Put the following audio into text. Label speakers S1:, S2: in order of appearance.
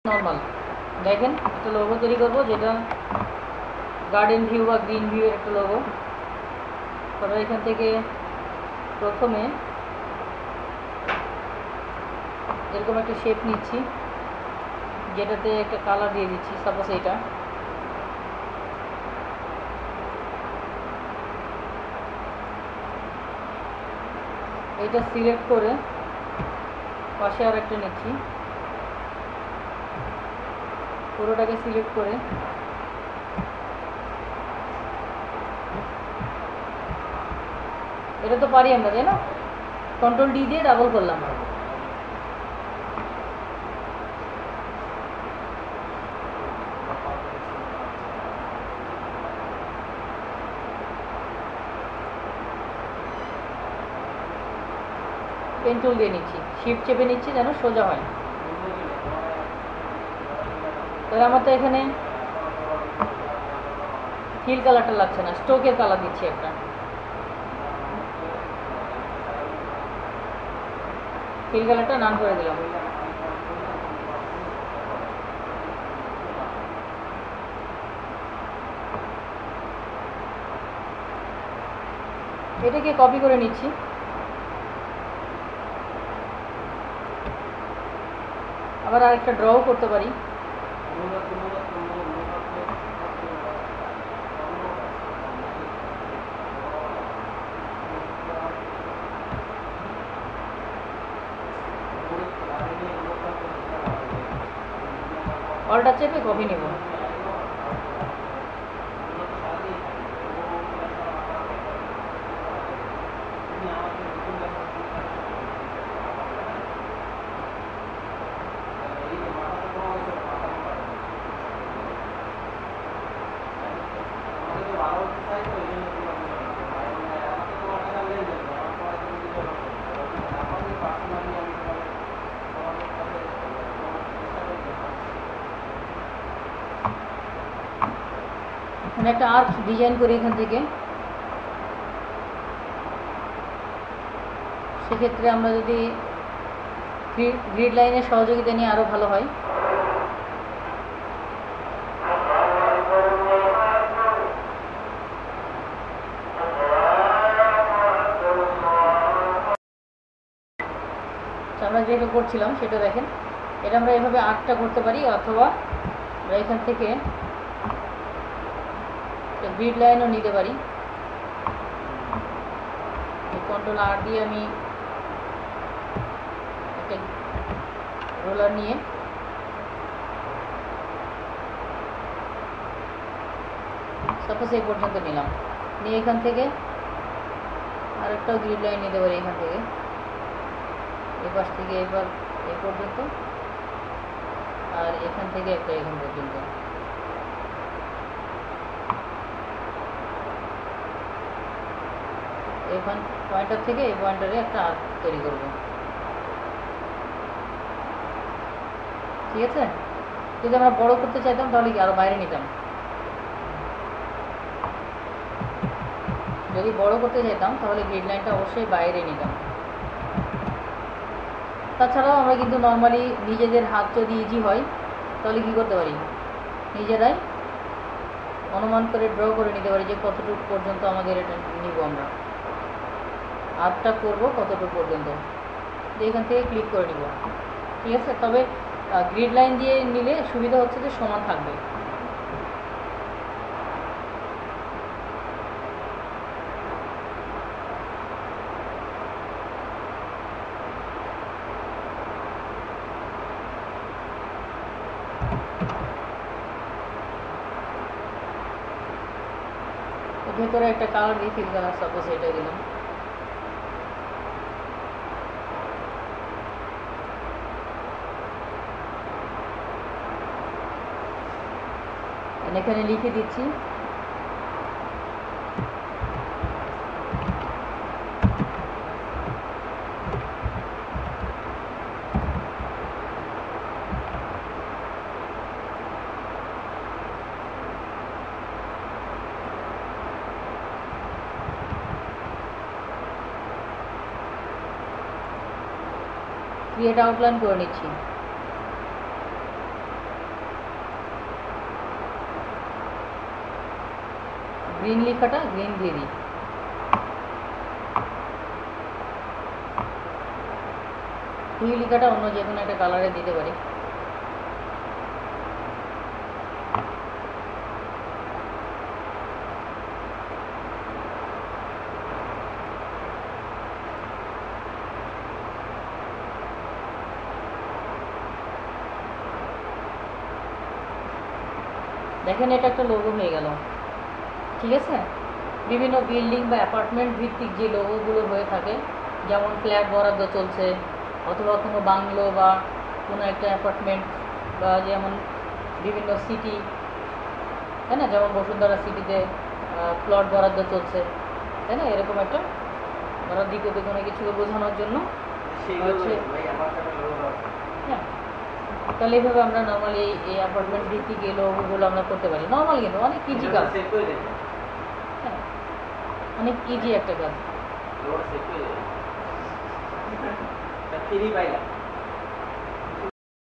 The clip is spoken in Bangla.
S1: নর্মাল দেখেন একটা লোগো তৈরি করব যেটা গার্ডেন ভিউ বা গ্রিন ভিউ এর একটা লোগো। তবে এখান থেকে প্রথমে এরকম একটা শেপ নিচ্ছি, যেটাতে একটা কালার দিয়ে দিচ্ছি। সাপোজ এটা সিলেক্ট করে পাশে আর একটা নিচ্ছি, পুরোটাকে সিলেক্ট করে এটা তো পারি আমরা, তাই না? কন্ট্রোল ডি দিয়ে ডাবল করলাম, পেন টুল দিয়ে নিচ্ছি, শিফট চেপে নিচ্ছি যেন সোজা হয়। তাহলে আমার তো এখানে ফিল কালারটা লাগছে না, স্ট্রোকের কালার দিচ্ছি একটা। ফিল কালারটা নান করে দিলাম। এটাকে কপি করে নিচ্ছি, আবার আরেকটা ড্রও করতে পারি। অলটা চেপে কপি নেব। আমি একটা আর্ক ডিজাইন করি এখান থেকে। সেক্ষেত্রে আমরা যদি গ্রিড লাইনের সহযোগিতা নিয়ে আরও ভালো হয়। আমরা যেটা করছিলাম সেটা দেখেন, এটা আমরা এভাবে আর্কটা করতে পারি, অথবা আমরা এখান থেকে গ্রিড লাইনও নিতে পারি। কন্ট্রোল আর দিয়ে আমি একটা রোলার নিয়ে সাপোজ এই পর্যন্ত নিলাম, নিয়ে এখান থেকে আরেকটাও গ্রিড লাইন নিতে পারি। এখান থেকে এই পাশ থেকে এবার এই পর্যন্ত, আর এখান থেকে একটা এখান পর্যন্ত। এই পয়েন্টার থেকে এই পয়েন্টারে একটা আর্ক তৈরি করব, ঠিক আছে? যদি আমরা বড় করতে চাইতাম তাহলে কি আরো বাইরে নিতাম। যদি বড় করতে চাইতাম তাহলে গ্রিড লাইনটা অবশ্যই বাইরে নিতাম। তাছাড়াও আমরা কিন্তু নর্মালি নিজেদের হাত যদি ইজি হয় তাহলে কি করতে পারি, নিজেরাই অনুমান করে ড্র করে নিতে পারি যে কতটুকু পর্যন্ত আমাদের এটা নিব, আমরা আর্কটা করবো কতটুকু পর্যন্ত, এখান থেকে ক্লিক করে নিব, ঠিক আছে? তবে গ্রিড লাইন দিয়ে নিলে সুবিধা হচ্ছে যে সমান থাকবে। ভেতরে একটা কালার দিয়ে ফিল কালার, সাপোজ এটা দিলাম। এখানে লিখে দিচ্ছি ক্রিয়েট আউটলাইন করে নিচ্ছি। গ্রিন লেখাটা গ্রিন দিয়ে দিই। হিউ লেখাটা অন্য যে কোনো একটা কালারে দিতে পারি। দেখেন এটা একটা লোগো হয়ে গেল, ঠিক আছে। বিভিন্ন বিল্ডিং বা অ্যাপার্টমেন্ট ভিত্তিক যে লোগোগুলো হয়ে থাকে, যেমন ফ্ল্যাট বরাদ্দ চলছে, অথবা কোনো বাংলো বা কোনো একটা অ্যাপার্টমেন্ট, বা যেমন বিভিন্ন সিটি, তাই না, যেমন বসুন্ধরা সিটিতে প্লট বরাদ্দ চলছে, তাই না, এরকম একটা ধরো দিকে কোনো কিছুকে বোঝানোর জন্য হচ্ছে। হ্যাঁ, তাহলে এইভাবে আমরা নর্মালি এই অ্যাপার্টমেন্ট ভিত্তিক এই লোগোগুলো আমরা করতে পারি নর্মালি, কিন্তু অনেক ইজি কাজ। হ্যাঁ, অনেক ইজি একটা কাজ।